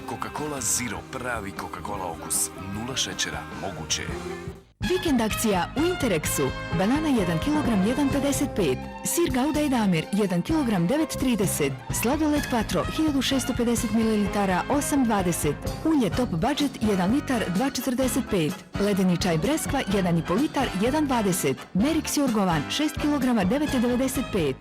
Coca-Cola Zero, pravi Coca-Cola okus, 0 šećera, moguće je. Vikend akcija u Interexu. Banana 1 kg 1,55. Sir Gouda i Damir 1 kg 9,30. Sladoled Quattro 1650 ml 8,20. Ulje Top Budget 1 litar 2,45. Ledeni čaj Breskva 1,5 litar 1,20. Merix Jurgovan 6 kg 9,95.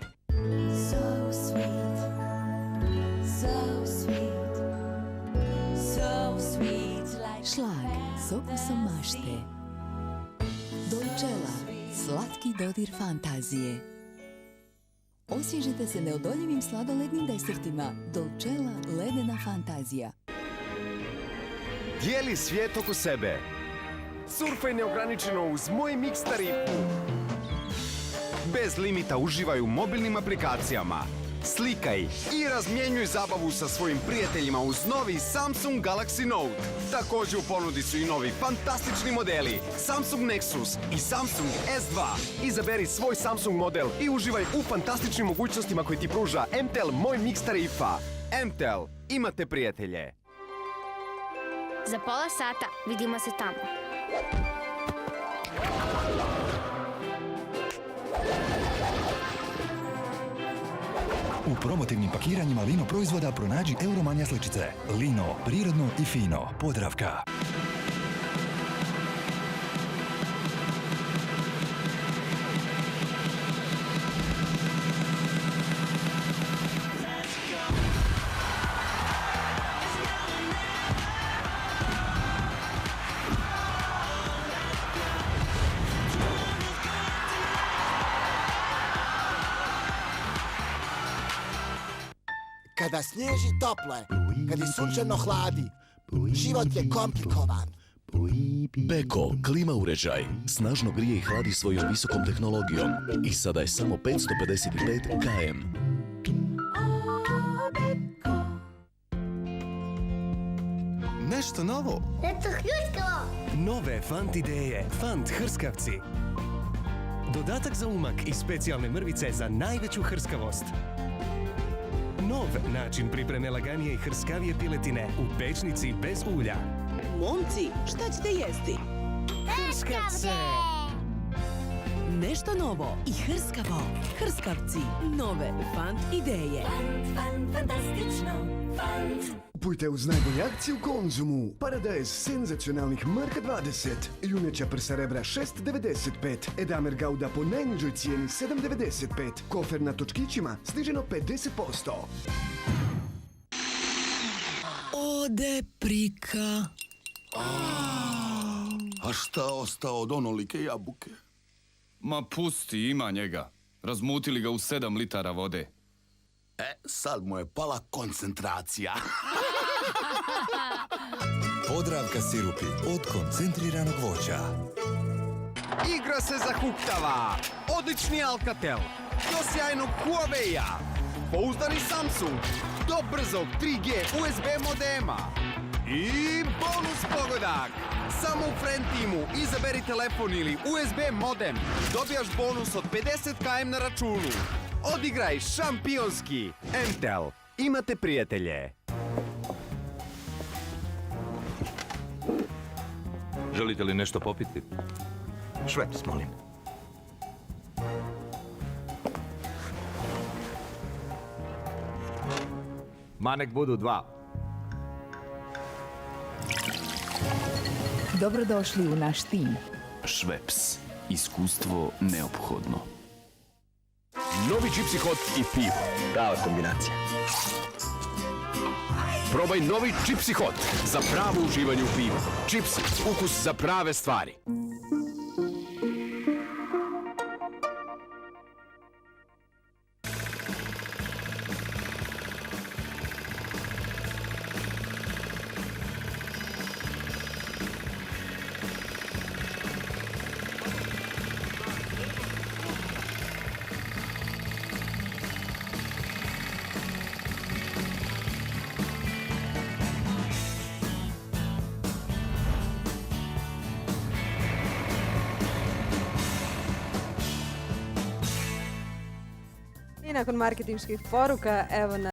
Šlag s okusom mašte. Dolčela, slatki dodir fantazije. Osvježite se neodoljivim sladolednim desertima. Dolčela ledena fantazija. Dijeli svijet oko sebe. Surfaj neograničeno uz moj Mix tarifu. Bez limita uživaj u mobilnim aplikacijama. Slikaj i razmjenjuj zabavu sa svojim prijateljima uz novi Samsung Galaxy Note. Također u ponudi su i novi fantastični modeli Samsung Nexus i Samsung S2. Izaberi svoj Samsung model i uživaj u fantastičnim mogućnostima koje ti pruža MTEL Moj Mix tarifa. MTEL, imate prijatelje. Za pola sata vidimo se tamo. U promotivnim pakiranjima Lino proizvoda pronađi Euromanja sličice. Lino, prirodno i fino. Podravka. Kada snježi tople, kad je sunčano hladi, život je komplikovan. Beko, klima uređaj, snažno grije i hladi svojom visokom tehnologijom i sada je samo 555 km. Nešto novo. Eto hrskavo. Nove Fant ideje. Fant hrskavci. Dodatak za umak i specijalne mrvice za najveću hrskavost. Nov način pripreme laganije i hrskavije piletine u pečnici bez ulja. Momci, šta ćete jesti? Hrskavce! Nešto novo i hrskavo. Hrskavci. Nove Fant ideje. Fantastično. Fant. Kupujte uz najbolju akciju u Konzumu. Paradajz senzacionalnih marka 20. Juneća prsa rebra 6,95. Edamer Gouda po najnižoj cijeni 7,95. Kofer na točkićima sniženo 50%. Ode prika. A šta ostao od onolike jabuke? Ma pusti, ima njega. Razmutili ga u 7 litara vode. Sad mu je pala koncentracija. Podravka sirupi od koncentriranog voća. Igra se zahuktava. Odlični Alcatel. Do sjajnog Huawei-a. Pouzdani Samsung. Do brzog 3G USB modema. I bonus pogodak. Samo u Friend Teamu izaberi telefon ili USB modem. Dobijaš bonus od 50 km na računu. Odigraj šampionski. MTEL, imate prijatelje. Želite li nešto popiti? Šveps, molim. Ma nek budu 2. Dobrodošli u naš tim. Šveps, iskustvo neophodno. Novi Gypsy Hot i pivo. Prava kombinacija. Probaj novi Gypsy Hot za pravo uživanje u pivu. Gypsy, ukus za prave stvari. nakon marketinških poruka, evo